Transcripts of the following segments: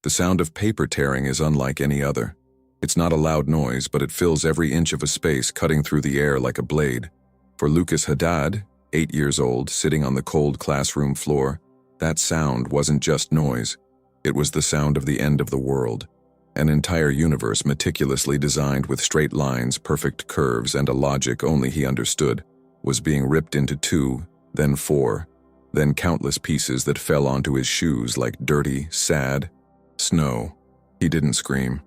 The sound of paper tearing is unlike any other. It's not a loud noise, but it fills every inch of a space, cutting through the air like a blade. For Lucas Haddad, 8 years old, sitting on the cold classroom floor, that sound wasn't just noise. It was the sound of the end of the world. An entire universe meticulously designed with straight lines, perfect curves, and a logic only he understood, was being ripped into 2, then 4, then countless pieces that fell onto his shoes like dirty, sad snow. He didn't scream.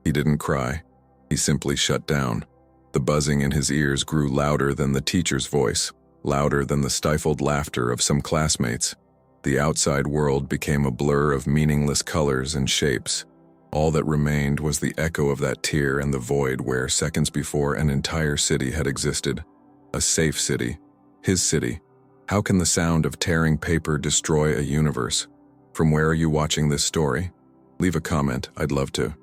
He didn't cry. He simply shut down. The buzzing in his ears grew louder than the teacher's voice, louder than the stifled laughter of some classmates. The outside world became a blur of meaningless colors and shapes. All that remained was the echo of that tear and the void where, seconds before, an entire city had existed. A safe city. His city. How can the sound of tearing paper destroy a universe? From where are you watching this story? Leave a comment, I'd love to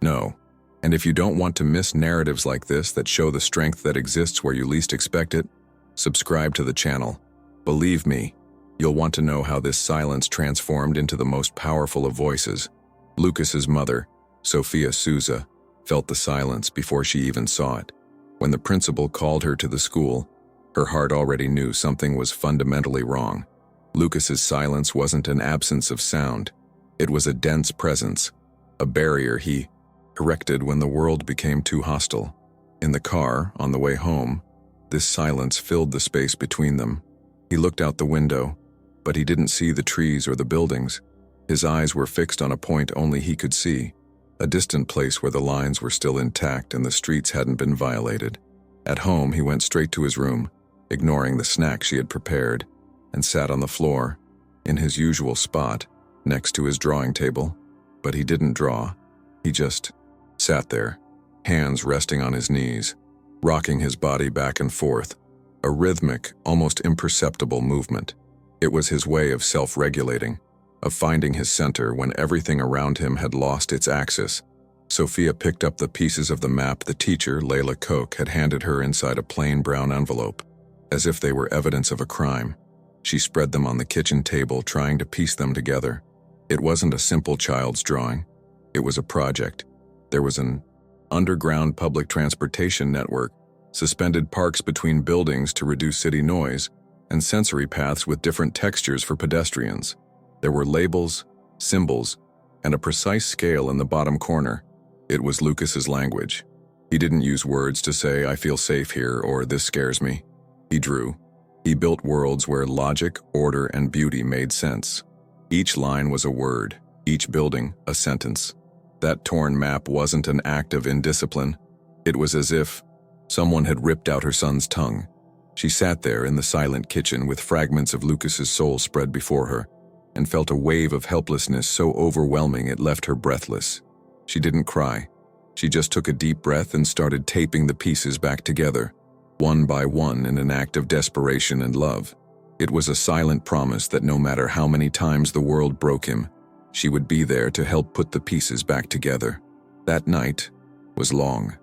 know. And if you don't want to miss narratives like this that show the strength that exists where you least expect it, subscribe to the channel. Believe me, you'll want to know how this silence transformed into the most powerful of voices. Lucas's mother, Sophia Souza, felt the silence before she even saw it. When the principal called her to the school, her heart already knew something was fundamentally wrong. Lucas's silence wasn't an absence of sound. It was a dense presence, a barrier he erected when the world became too hostile. In the car, on the way home, this silence filled the space between them. He looked out the window, but he didn't see the trees or the buildings. His eyes were fixed on a point only he could see, a distant place where the lines were still intact and the streets hadn't been violated. At home, he went straight to his room, ignoring the snack she had prepared, and sat on the floor, in his usual spot, next to his drawing table. But he didn't draw. He just sat there, hands resting on his knees, rocking his body back and forth, a rhythmic, almost imperceptible movement. It was his way of self-regulating, of finding his center when everything around him had lost its axis. Sophia picked up the pieces of the map the teacher, Layla Koch, had handed her inside a plain brown envelope, as if they were evidence of a crime. She spread them on the kitchen table, trying to piece them together. It wasn't a simple child's drawing. It was a project. There was an underground public transportation network, suspended parks between buildings to reduce city noise, and sensory paths with different textures for pedestrians. There were labels, symbols, and a precise scale in the bottom corner. It was Lucas's language. He didn't use words to say, "I feel safe here," or "this scares me." He drew. He built worlds where logic, order, and beauty made sense. Each line was a word, each building a sentence. That torn map wasn't an act of indiscipline. It was as if someone had ripped out her son's tongue. She sat there in the silent kitchen with fragments of Lucas's soul spread before her, and felt a wave of helplessness so overwhelming it left her breathless. She didn't cry. She just took a deep breath and started taping the pieces back together, one by one, in an act of desperation and love. It was a silent promise that no matter how many times the world broke him, she would be there to help put the pieces back together. That night was long.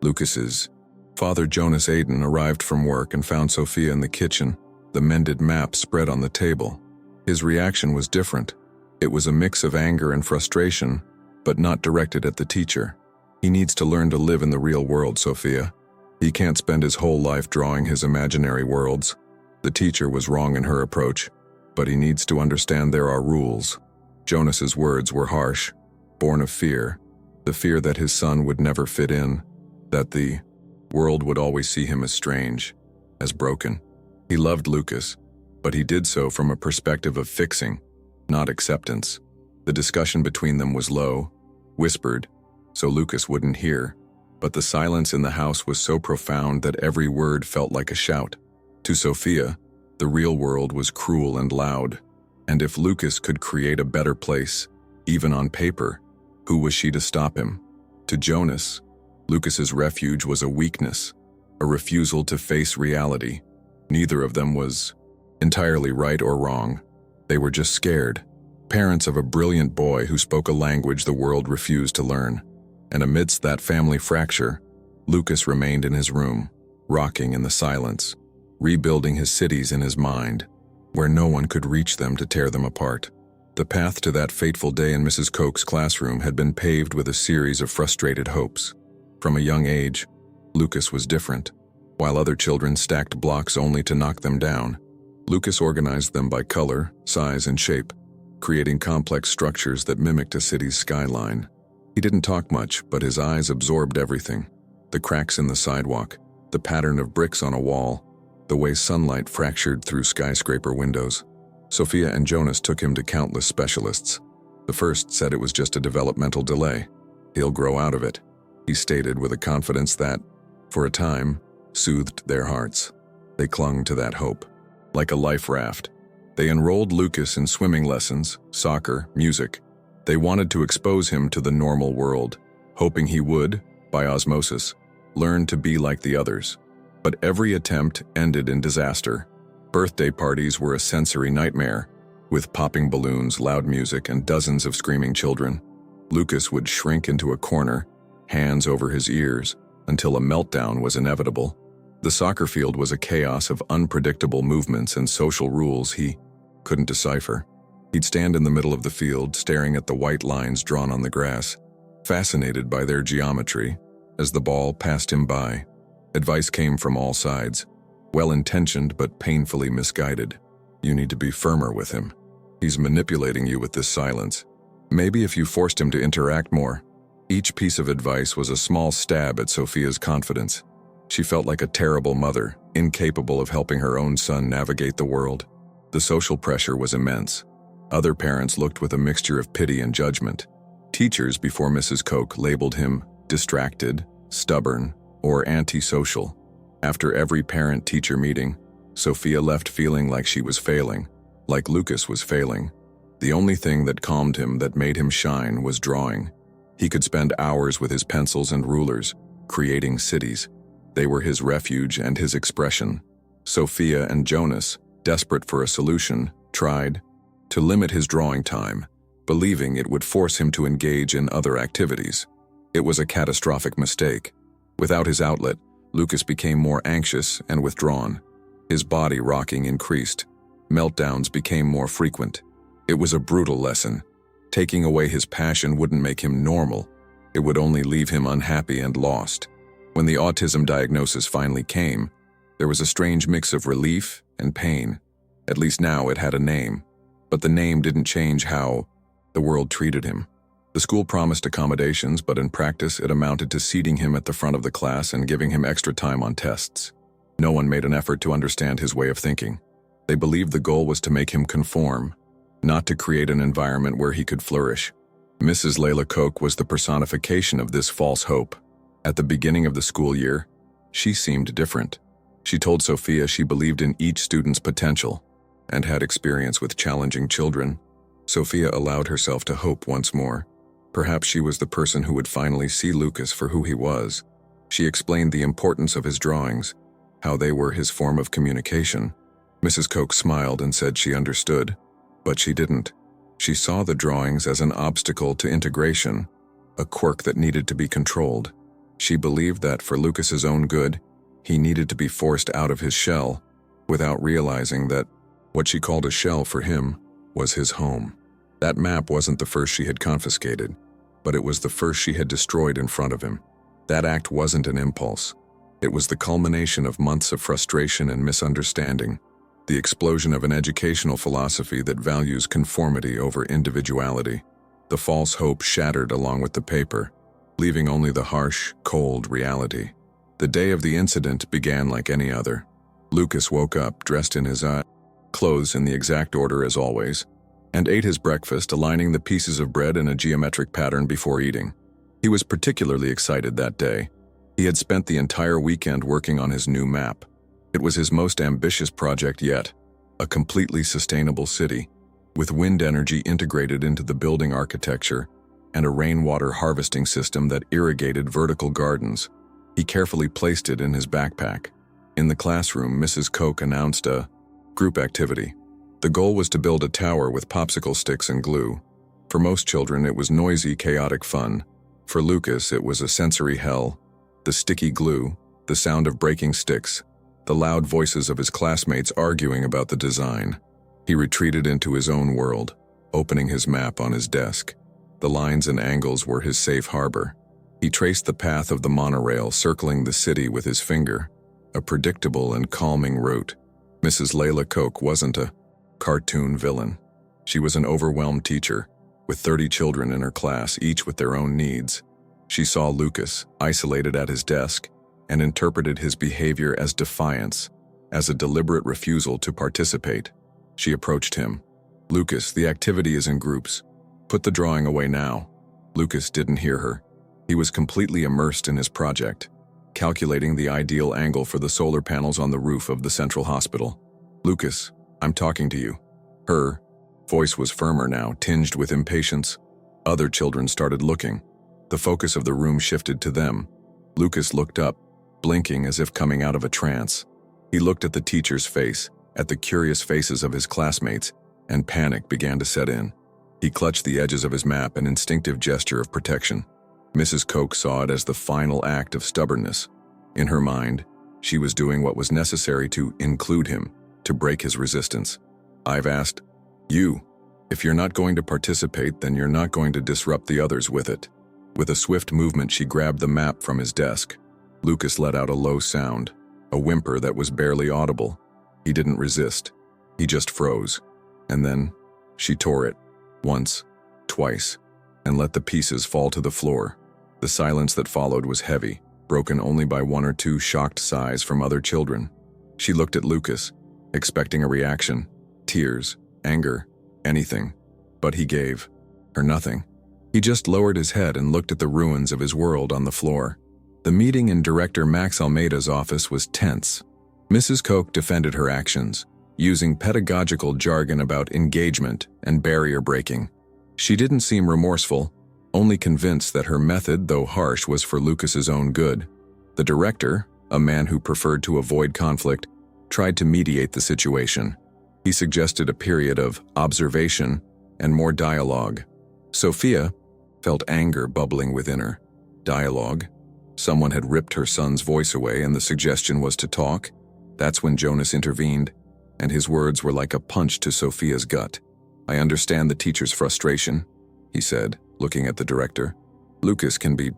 Lucas's father, Jonas Aiden, arrived from work and found Sophia in the kitchen, the mended map spread on the table. His reaction was different. It was a mix of anger and frustration, but not directed at the teacher. "He needs to learn to live in the real world, Sophia. He can't spend his whole life drawing his imaginary worlds." The teacher was wrong in her approach, but he needs to understand there are rules. Jonas's words were harsh, born of fear, the fear that his son would never fit in, that the world would always see him as strange, as broken. He loved Lucas, but he did so from a perspective of fixing, not acceptance. The discussion between them was low, whispered, so Lucas wouldn't hear, but the silence in the house was so profound that every word felt like a shout. To Sophia, the real world was cruel and loud, and if Lucas could create a better place, even on paper, who was she to stop him? To Jonas, Lucas's refuge was a weakness, a refusal to face reality. Neither of them was entirely right or wrong. They were just scared, parents of a brilliant boy who spoke a language the world refused to learn. And amidst that family fracture, Lucas remained in his room, rocking in the silence, rebuilding his cities in his mind, where no one could reach them to tear them apart. The path to that fateful day in Mrs. Koch's classroom had been paved with a series of frustrated hopes. From a young age, Lucas was different. While other children stacked blocks only to knock them down, Lucas organized them by color, size, and shape, creating complex structures that mimicked a city's skyline. He didn't talk much, but his eyes absorbed everything. The cracks in the sidewalk, the pattern of bricks on a wall, the way sunlight fractured through skyscraper windows. Sophia and Jonas took him to countless specialists. The first said it was just a developmental delay. He'll grow out of it, he stated with a confidence that, for a time, soothed their hearts. They clung to that hope. Like a life raft, they enrolled Lucas in swimming lessons, soccer, music. They wanted to expose him to the normal world, hoping he would, by osmosis, learn to be like the others. But every attempt ended in disaster. Birthday parties were a sensory nightmare, with popping balloons, loud music, and dozens of screaming children. Lucas would shrink into a corner, hands over his ears, until a meltdown was inevitable. The soccer field was a chaos of unpredictable movements and social rules he couldn't decipher. He'd stand in the middle of the field, staring at the white lines drawn on the grass, fascinated by their geometry. As the ball passed him by, advice came from all sides, well-intentioned but painfully misguided. You need to be firmer with him. He's manipulating you with this silence. Maybe if you forced him to interact more. Each piece of advice was a small stab at Sophia's confidence. She felt like a terrible mother, incapable of helping her own son navigate the world. The social pressure was immense. Other parents looked with a mixture of pity and judgment. Teachers before Mrs. Koch labeled him distracted, stubborn, or antisocial. After every parent-teacher meeting, Sophia left feeling like she was failing, like Lucas was failing. The only thing that calmed him, that made him shine, was drawing. He could spend hours with his pencils and rulers, creating cities. They were his refuge and his expression. Sophia and Jonas, desperate for a solution, tried to limit his drawing time, believing it would force him to engage in other activities. It was a catastrophic mistake. Without his outlet, Lucas became more anxious and withdrawn. His body rocking increased. Meltdowns became more frequent. It was a brutal lesson. Taking away his passion wouldn't make him normal. It would only leave him unhappy and lost. When the autism diagnosis finally came, there was a strange mix of relief and pain. At least now it had a name. But the name didn't change how the world treated him. The school promised accommodations, but in practice it amounted to seating him at the front of the class and giving him extra time on tests. No one made an effort to understand his way of thinking. They believed the goal was to make him conform, not to create an environment where he could flourish. Mrs. Layla Koch was the personification of this false hope. At the beginning of the school year, she seemed different. She told Sophia she believed in each student's potential and had experience with challenging children. Sophia allowed herself to hope once more. Perhaps she was the person who would finally see Lucas for who he was. She explained the importance of his drawings, how they were his form of communication. Mrs. Koch smiled and said she understood, but she didn't. She saw the drawings as an obstacle to integration, a quirk that needed to be controlled. She believed that for Lucas's own good, he needed to be forced out of his shell, without realizing that what she called a shell for him was his home. That map wasn't the first she had confiscated, but it was the first she had destroyed in front of him. That act wasn't an impulse. It was the culmination of months of frustration and misunderstanding, the explosion of an educational philosophy that values conformity over individuality. The false hope shattered along with the paper, leaving only the harsh, cold reality. The day of the incident began like any other. Lucas woke up, dressed in his clothes in the exact order as always, and ate his breakfast, aligning the pieces of bread in a geometric pattern before eating. He was particularly excited that day. He had spent the entire weekend working on his new map. It was his most ambitious project yet, a completely sustainable city, with wind energy integrated into the building architecture and a rainwater harvesting system that irrigated vertical gardens. He carefully placed it in his backpack. In the classroom, Mrs. Koch announced a group activity. The goal was to build a tower with popsicle sticks and glue. For most children, it was noisy, chaotic fun. For Lucas, it was a sensory hell. The sticky glue, the sound of breaking sticks, the loud voices of his classmates arguing about the design. He retreated into his own world. opening his map on his desk. The lines and angles were his safe harbor. He traced the path of the monorail, circling the city with his finger, a predictable and calming route. Mrs. Layla Koch wasn't a cartoon villain. She was an overwhelmed teacher, with 30 children in her class, each with their own needs. She saw Lucas, isolated at his desk, and interpreted his behavior as defiance, as a deliberate refusal to participate. She approached him. "Lucas, the activity is in groups. Put the drawing away now." Lucas didn't hear her. He was completely immersed in his project, calculating the ideal angle for the solar panels on the roof of the central hospital. "Lucas, I'm talking to you." Her voice was firmer now, tinged with impatience. Other children started looking. The focus of the room shifted to them. Lucas looked up, blinking as if coming out of a trance. He looked at the teacher's face, at the curious faces of his classmates, and panic began to set in. He clutched the edges of his map, an instinctive gesture of protection. Mrs. Koch saw it as the final act of stubbornness. In her mind, she was doing what was necessary to include him, to break his resistance. "I've asked you. If you're not going to participate, then you're not going to disrupt the others with it." With a swift movement, she grabbed the map from his desk. Lucas let out a low sound, a whimper that was barely audible. He didn't resist. He just froze. And then, she tore it. Once, twice, and let the pieces fall to the floor. The silence that followed was heavy, broken only by one or two shocked sighs from other children. She looked at Lucas, expecting a reaction, tears, anger, anything. But he gave her nothing. He just lowered his head and looked at the ruins of his world on the floor. The meeting in Director Max Almeida's office was tense. Mrs. Koch defended her actions, using pedagogical jargon about engagement and barrier breaking. She didn't seem remorseful, only convinced that her method, though harsh, was for Lucas's own good. The director, a man who preferred to avoid conflict, tried to mediate the situation. He suggested a period of observation and more dialogue. Sophia felt anger bubbling within her. Dialogue? Someone had ripped her son's voice away, and the suggestion was to talk? That's when Jonas intervened, and his words were like a punch to Sophia's gut. "I understand the teacher's frustration," he said, looking at the director. "Lucas can be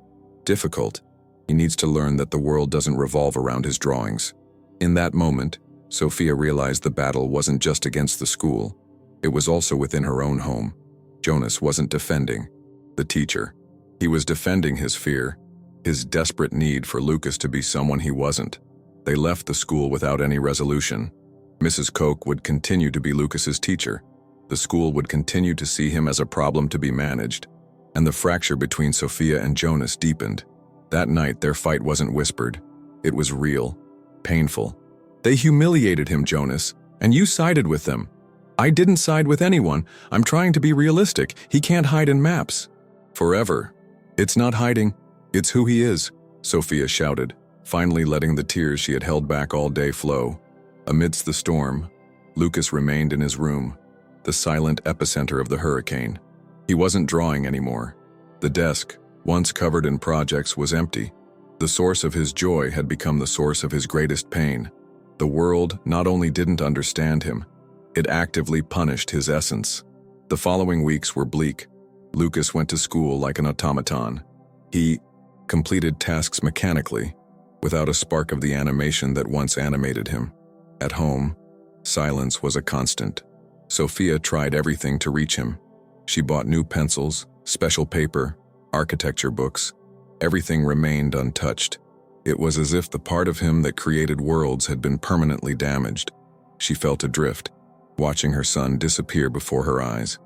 difficult. He needs to learn that the world doesn't revolve around his drawings." In that moment, Sophia realized the battle wasn't just against the school. It was also within her own home. Jonas wasn't defending the teacher. He was defending his fear, his desperate need for Lucas to be someone he wasn't. They left the school without any resolution. Mrs. Koch would continue to be Lucas's teacher. The school would continue to see him as a problem to be managed. And the fracture between Sophia and Jonas deepened. That night, their fight wasn't whispered. It was real, painful. "They humiliated him, Jonas, and you sided with them." "I didn't side with anyone. I'm trying to be realistic. He can't hide in maps." "Forever. It's not hiding. It's who he is," Sophia shouted, finally letting the tears she had held back all day flow. Amidst the storm, Lucas remained in his room, the silent epicenter of the hurricane. He wasn't drawing anymore. The desk, once covered in projects, was empty. The source of his joy had become the source of his greatest pain. The world not only didn't understand him, it actively punished his essence. The following weeks were bleak. Lucas went to school like an automaton. He completed tasks mechanically, without a spark of the animation that once animated him. At home, silence was a constant. Sophia tried everything to reach him. She bought new pencils, special paper, architecture books. Everything remained untouched. It was as if the part of him that created worlds had been permanently damaged. She felt adrift, watching her son disappear before her eyes.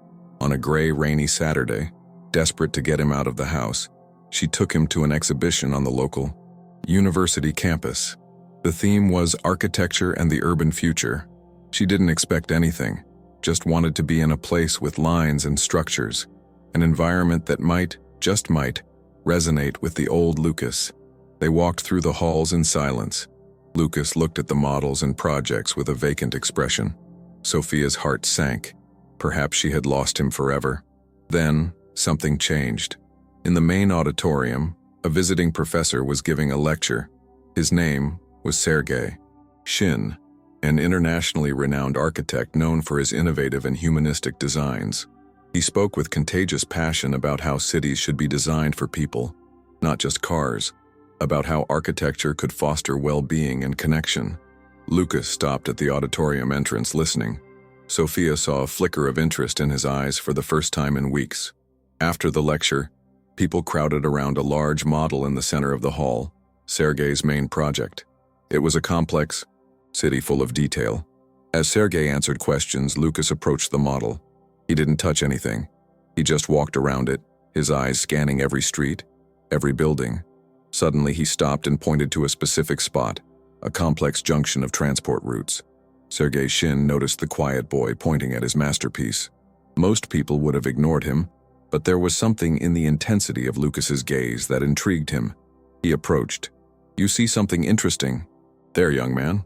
On a gray, rainy Saturday, desperate to get him out of the house, she took him to an exhibition on the local university campus. The theme was architecture and the urban future. She didn't expect anything, just wanted to be in a place with lines and structures, an environment that might, just might, resonate with the old Lucas. They walked through the halls in silence. Lucas looked at the models and projects with a vacant expression. Sophia's heart sank. Perhaps she had lost him forever. Then, something changed. In the main auditorium, a visiting professor was giving a lecture. His name was Sergei Shin, an internationally renowned architect known for his innovative and humanistic designs. He spoke with contagious passion about how cities should be designed for people, not just cars, about how architecture could foster well-being and connection. Lucas stopped at the auditorium entrance listening. Sophia saw a flicker of interest in his eyes for the first time in weeks. After the lecture, people crowded around a large model in the center of the hall, Sergei's main project. It was a complex city full of detail. As Sergei answered questions, Lucas approached the model. He didn't touch anything. He just walked around it, his eyes scanning every street, every building. Suddenly, he stopped and pointed to a specific spot, a complex junction of transport routes. Sergei Shin noticed the quiet boy pointing at his masterpiece. Most people would have ignored him, but there was something in the intensity of Lucas's gaze that intrigued him. He approached. "You see something interesting there, young man?"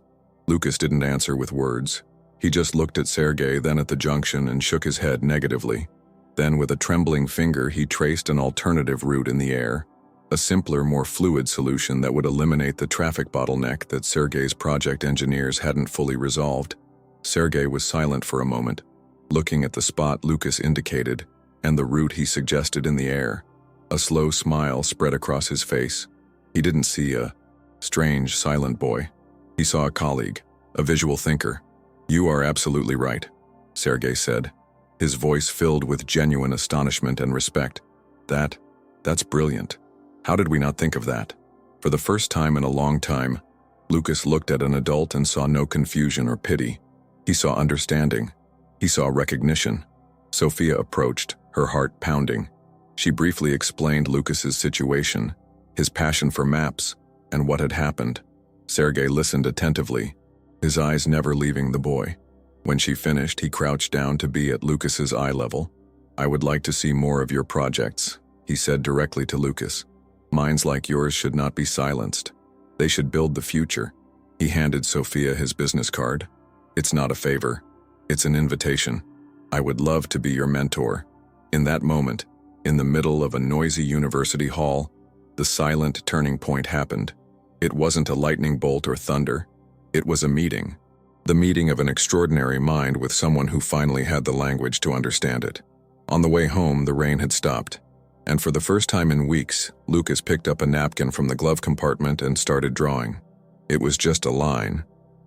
Lucas didn't answer with words. He just looked at Sergei, then at the junction, and shook his head negatively. Then, with a trembling finger, he traced an alternative route in the air, a simpler, more fluid solution that would eliminate the traffic bottleneck that Sergei's project engineers hadn't fully resolved. Sergei was silent for a moment, looking at the spot Lucas indicated and the route he suggested in the air. A slow smile spread across his face. He didn't see a strange, silent boy. He saw a colleague, a visual thinker. "You are absolutely right," Sergei said, his voice filled with genuine astonishment and respect. That's brilliant. How did we not think of that?" For the first time in a long time, Lucas looked at an adult and saw no confusion or pity. He saw understanding. He saw recognition. Sophia approached, her heart pounding. She briefly explained Lucas's situation, his passion for maps, and what had happened. Sergei listened attentively, his eyes never leaving the boy. When she finished, he crouched down to be at Lucas's eye level. "I would like to see more of your projects," he said directly to Lucas. "Minds like yours should not be silenced. They should build the future." He handed Sophia his business card. "It's not a favor. It's an invitation. I would love to be your mentor." In that moment, in the middle of a noisy university hall, the silent turning point happened. It wasn't a lightning bolt or thunder. It was a meeting. The meeting of an extraordinary mind with someone who finally had the language to understand it. On the way home, the rain had stopped, and for the first time in weeks, Lucas picked up a napkin from the glove compartment and started drawing. It was just a line,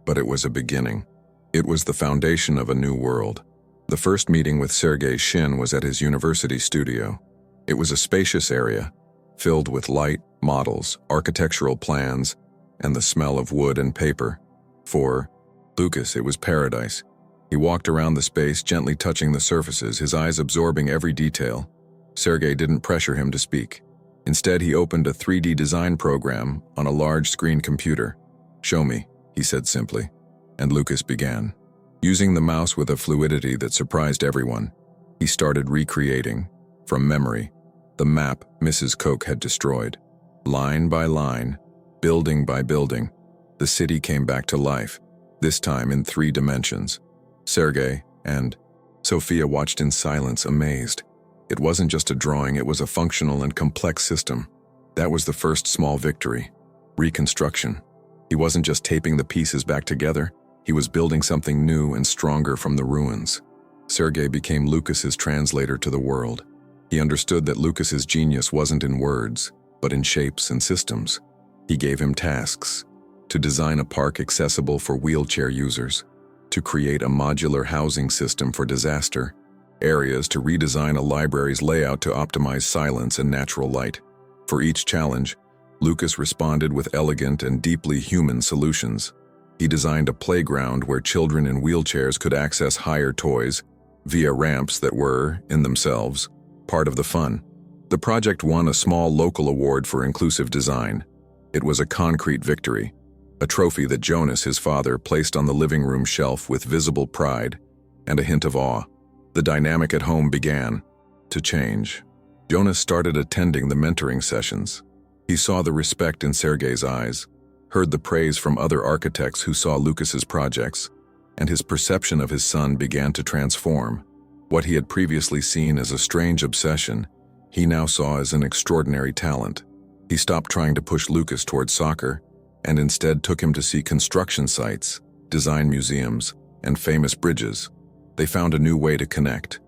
but it was a beginning. It was the foundation of a new world. The first meeting with Sergei Shin was at his university studio. It was a spacious area, filled with light, models, architectural plans, and the smell of wood and paper. For Lucas, it was paradise. He walked around the space, gently touching the surfaces, his eyes absorbing every detail. Sergei didn't pressure him to speak. Instead, he opened a 3D design program on a large screen computer. "Show me," he said simply, and Lucas began. Using the mouse with a fluidity that surprised everyone, he started recreating, from memory, the map Mrs. Koch had destroyed. Line by line, building by building, the city came back to life, this time in 3 dimensions. Sergei and Sophia watched in silence, amazed. It wasn't just a drawing, it was a functional and complex system. That was the first small victory. Reconstruction. He wasn't just taping the pieces back together, he was building something new and stronger from the ruins. Sergei became Lucas's translator to the world. He understood that Lucas's genius wasn't in words, but in shapes and systems. He gave him tasks: to design a park accessible for wheelchair users, to create a modular housing system for disaster areas, to redesign a library's layout to optimize silence and natural light. For each challenge, Lucas responded with elegant and deeply human solutions. He designed a playground where children in wheelchairs could access higher toys via ramps that were, in themselves, part of the fun. The project won a small local award for inclusive design. It was a concrete victory, a trophy that Jonas, his father, placed on the living room shelf with visible pride and a hint of awe. The dynamic at home began to change. Jonas started attending the mentoring sessions. He saw the respect in Sergei's eyes, heard the praise from other architects who saw Lucas's projects, and his perception of his son began to transform. What he had previously seen as a strange obsession, he now saw as an extraordinary talent. He stopped trying to push Lucas towards soccer, and instead took him to see construction sites, design museums, and famous bridges. They found a new way to connect,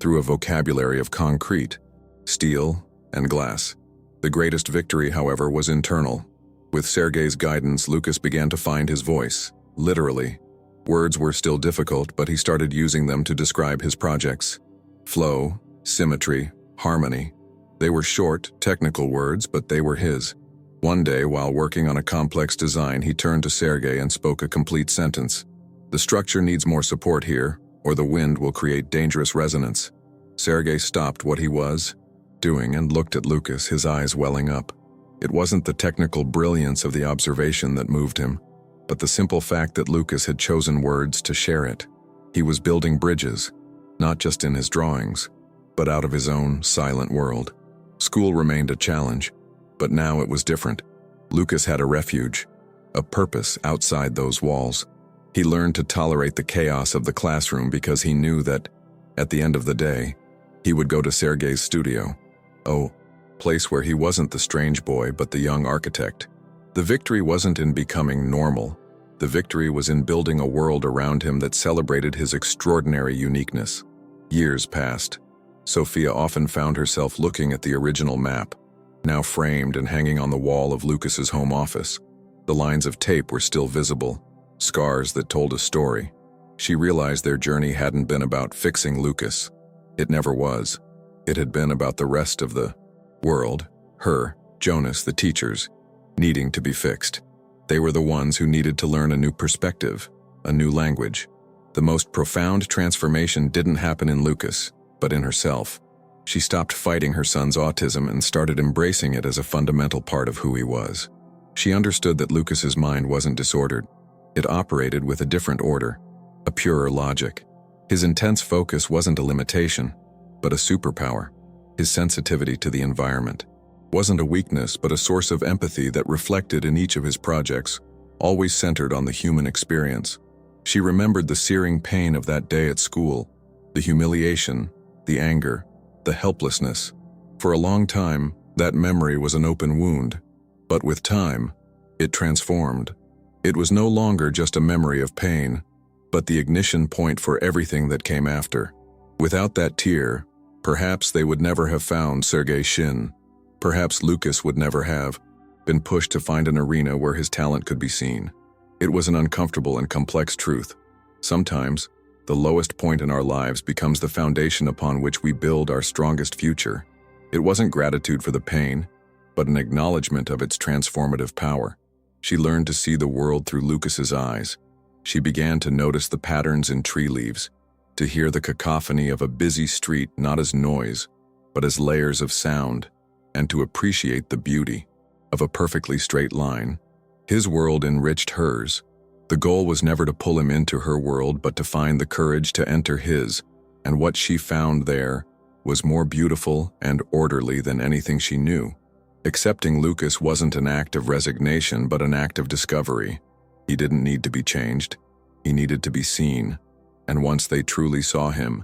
through a vocabulary of concrete, steel, and glass. The greatest victory, however, was internal. With Sergei's guidance, Lucas began to find his voice, literally. Words were still difficult, but he started using them to describe his projects. Flow, symmetry, harmony. They were short, technical words, but they were his. One day, while working on a complex design, he turned to Sergei and spoke a complete sentence. "The structure needs more support here, or the wind will create dangerous resonance." Sergei stopped what he was doing and looked at Lucas, his eyes welling up. It wasn't the technical brilliance of the observation that moved him, but the simple fact that Lucas had chosen words to share it. He was building bridges, not just in his drawings, but out of his own silent world. School remained a challenge, but now it was different. Lucas had a refuge, a purpose outside those walls. He learned to tolerate the chaos of the classroom because he knew that, at the end of the day, he would go to Sergei's studio. Oh, place where he wasn't the strange boy but the young architect. The victory wasn't in becoming normal. The victory was in building a world around him that celebrated his extraordinary uniqueness. Years passed. Sophia often found herself looking at the original map, now framed and hanging on the wall of Lucas's home office. The lines of tape were still visible, scars that told a story. She realized their journey hadn't been about fixing Lucas. It never was. It had been about the rest of the world, her, Jonas, the teachers, needing to be fixed. They were the ones who needed to learn a new perspective, a new language. The most profound transformation didn't happen in Lucas, but in herself. She stopped fighting her son's autism and started embracing it as a fundamental part of who he was. She understood that Lucas's mind wasn't disordered. It operated with a different order, a purer logic. His intense focus wasn't a limitation, but a superpower. His sensitivity to the environment wasn't a weakness, but a source of empathy that reflected in each of his projects, always centered on the human experience. She remembered the searing pain of that day at school, the humiliation, the anger, the helplessness. For a long time, that memory was an open wound, but with time, it transformed. It was no longer just a memory of pain, but the ignition point for everything that came after. Without that tear, perhaps they would never have found Sergei Shin. Perhaps Lucas would never have been pushed to find an arena where his talent could be seen. It was an uncomfortable and complex truth. Sometimes, the lowest point in our lives becomes the foundation upon which we build our strongest future. It wasn't gratitude for the pain, but an acknowledgement of its transformative power. She learned to see the world through Lucas's eyes. She began to notice the patterns in tree leaves, to hear the cacophony of a busy street not as noise, but as layers of sound, and to appreciate the beauty of a perfectly straight line. His world enriched hers. The goal was never to pull him into her world, but to find the courage to enter his, and what she found there was more beautiful and orderly than anything she knew. Accepting Lucas wasn't an act of resignation, but an act of discovery. He didn't need to be changed. He needed to be seen. And once they truly saw him,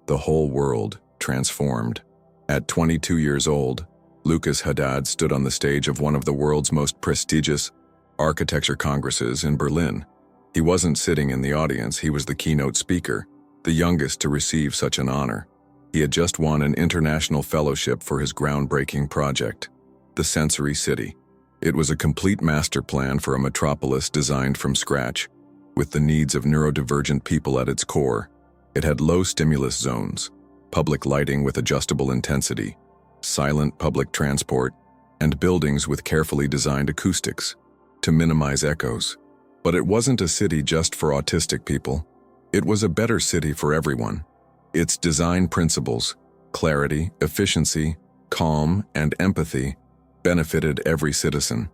the whole world transformed. At 22 years old, Lucas Haddad stood on the stage of one of the world's most prestigious architecture congresses in Berlin. He wasn't sitting in the audience, he was the keynote speaker, the youngest to receive such an honor. He had just won an international fellowship for his groundbreaking project, the Sensory City. It was a complete master plan for a metropolis designed from scratch, with the needs of neurodivergent people at its core. It had low stimulus zones, public lighting with adjustable intensity, silent public transport, and buildings with carefully designed acoustics to minimize echoes. But it wasn't a city just for autistic people. It was a better city for everyone. Its design principles, clarity, efficiency, calm, and empathy, benefited every citizen.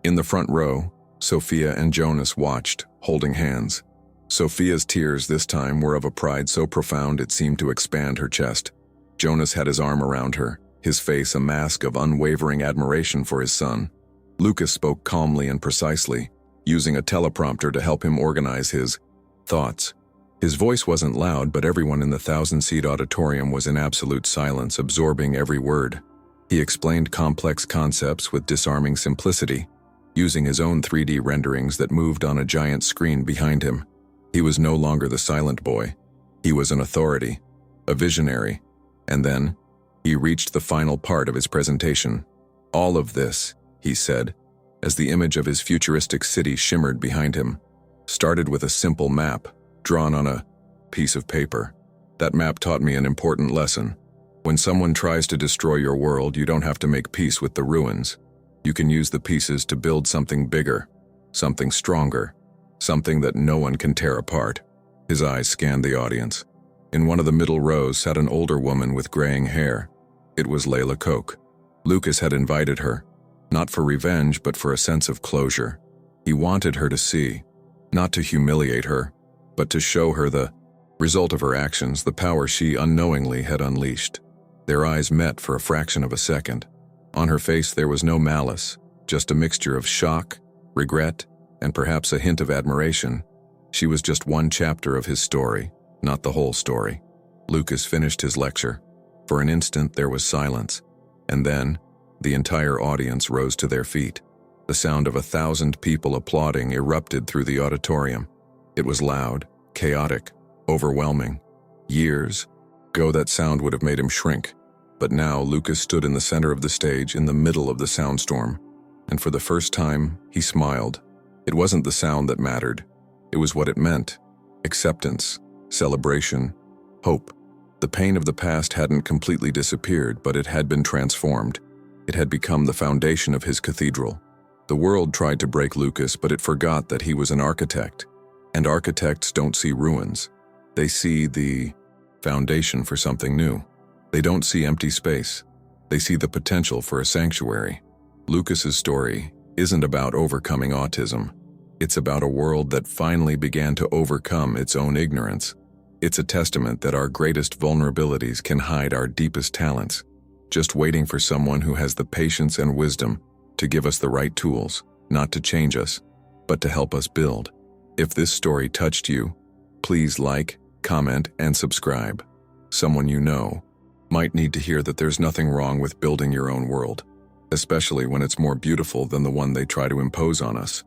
In the front row, Sophia and Jonas watched, holding hands. Sophia's tears this time were of a pride so profound it seemed to expand her chest. Jonas had his arm around her, his face a mask of unwavering admiration for his son. Lucas spoke calmly and precisely, using a teleprompter to help him organize his thoughts. His voice wasn't loud, but everyone in the 1,000-seat auditorium was in absolute silence, absorbing every word. He explained complex concepts with disarming simplicity, using his own 3D renderings that moved on a giant screen behind him. He was no longer the silent boy. He was an authority, a visionary, And then, he reached the final part of his presentation. "All of this," he said, as the image of his futuristic city shimmered behind him, "started with a simple map, drawn on a piece of paper. That map taught me an important lesson. When someone tries to destroy your world, you don't have to make peace with the ruins. You can use the pieces to build something bigger, something stronger, something that no one can tear apart." His eyes scanned the audience. In one of the middle rows sat an older woman with graying hair. It was Layla Koch. Lucas had invited her, not for revenge but for a sense of closure. He wanted her to see, not to humiliate her, but to show her the result of her actions, the power she unknowingly had unleashed. Their eyes met for a fraction of a second. On her face there was no malice, just a mixture of shock, regret, and perhaps a hint of admiration. She was just one chapter of his story, not the whole story. Lucas finished his lecture. For an instant there was silence, and then the entire audience rose to their feet. The sound of 1,000 people applauding erupted through the auditorium. It was loud, chaotic, overwhelming. Years ago that sound would have made him shrink, but now Lucas stood in the center of the stage, in the middle of the soundstorm, and for the first time he smiled. It wasn't the sound that mattered, it was what it meant: acceptance, celebration, hope. The pain of the past hadn't completely disappeared, but it had been transformed. It had become the foundation of his cathedral. The world tried to break Lucas, but it forgot that he was an architect. And architects don't see ruins. They see the foundation for something new. They don't see empty space. They see the potential for a sanctuary. Lucas's story isn't about overcoming autism. It's about a world that finally began to overcome its own ignorance. It's a testament that our greatest vulnerabilities can hide our deepest talents, just waiting for someone who has the patience and wisdom to give us the right tools, not to change us, but to help us build. If this story touched you, please like, comment, and subscribe. Someone you know might need to hear that there's nothing wrong with building your own world, especially when it's more beautiful than the one they try to impose on us.